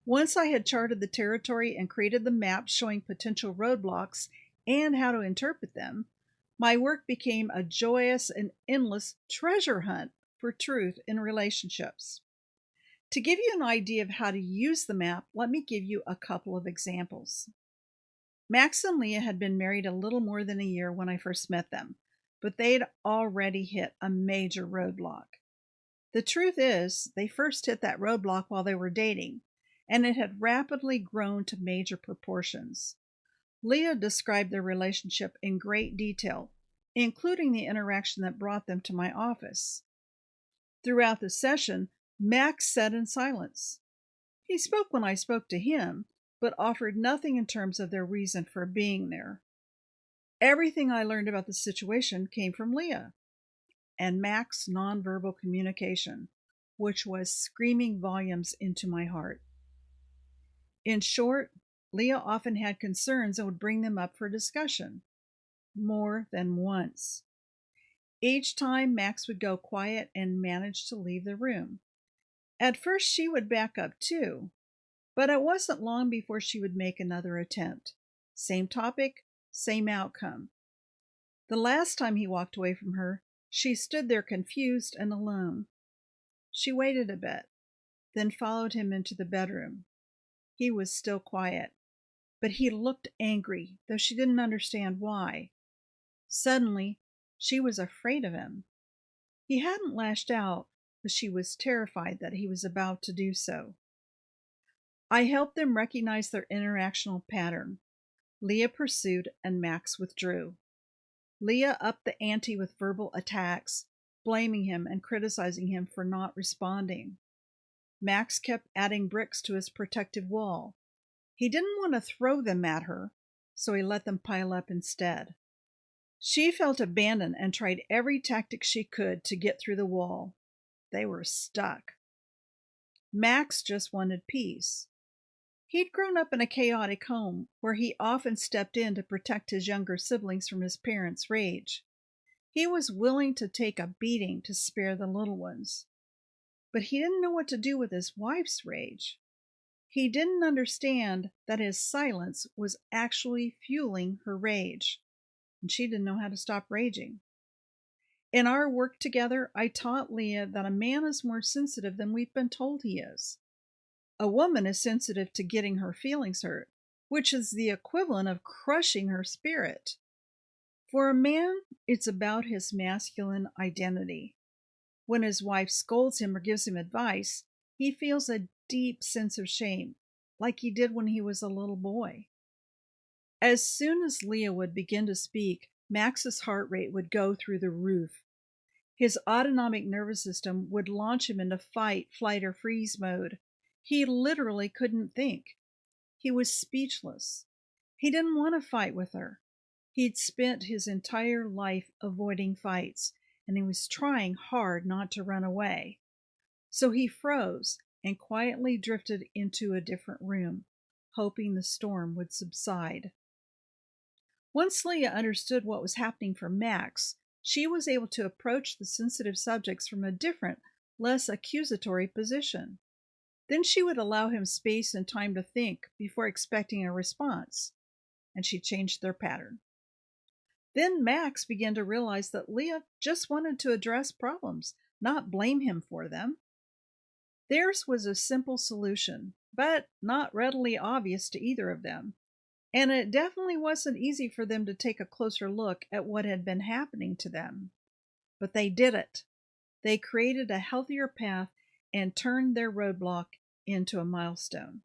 Once I had charted the territory and created the map showing potential roadblocks and how to interpret them, my work became a joyous and endless treasure hunt for truth in relationships. To give you an idea of how to use the map, let me give you a couple of examples. Max and Leah had been married a little more than a year when I first met them, but they'd already hit a major roadblock. The truth is, they first hit that roadblock while they were dating, and it had rapidly grown to major proportions. Leah described their relationship in great detail, including the interaction that brought them to my office. Throughout the session, Max sat in silence. He spoke when I spoke to him, but offered nothing in terms of their reason for being there. Everything I learned about the situation came from Leah and Max's nonverbal communication, which was screaming volumes into my heart. In short, Leah often had concerns and would bring them up for discussion, more than once. Each time, Max would go quiet and manage to leave the room. At first, she would back up too, but it wasn't long before she would make another attempt. Same topic, same outcome. The last time he walked away from her, she stood there confused and alone. She waited a bit, then followed him into the bedroom. He was still quiet, but he looked angry, though she didn't understand why. Suddenly, she was afraid of him. He hadn't lashed out, but she was terrified that he was about to do so. I helped them recognize their interactional pattern. Leah pursued and Max withdrew. Leah upped the ante with verbal attacks, blaming him and criticizing him for not responding. Max kept adding bricks to his protective wall. He didn't want to throw them at her, so he let them pile up instead. She felt abandoned and tried every tactic she could to get through the wall. They were stuck. Max just wanted peace. He'd grown up in a chaotic home where he often stepped in to protect his younger siblings from his parents' rage. He was willing to take a beating to spare the little ones. But he didn't know what to do with his wife's rage. He didn't understand that his silence was actually fueling her rage, and she didn't know how to stop raging. In our work together, I taught Leah that a man is more sensitive than we've been told he is. A woman is sensitive to getting her feelings hurt, which is the equivalent of crushing her spirit. For a man, it's about his masculine identity. When his wife scolds him or gives him advice, he feels a deep sense of shame, like he did when he was a little boy. As soon as Leah would begin to speak, Max's heart rate would go through the roof. His autonomic nervous system would launch him into fight, flight, or freeze mode. He literally couldn't think. He was speechless. He didn't want to fight with her. He'd spent his entire life avoiding fights, and he was trying hard not to run away. So he froze and quietly drifted into a different room, hoping the storm would subside. Once Leah understood what was happening for Max, she was able to approach the sensitive subjects from a different, less accusatory position. Then she would allow him space and time to think before expecting a response, and she changed their pattern. Then Max began to realize that Leah just wanted to address problems, not blame him for them. Theirs was a simple solution, but not readily obvious to either of them, and it definitely wasn't easy for them to take a closer look at what had been happening to them. But they did it. They created a healthier path and turned their roadblock into a milestone.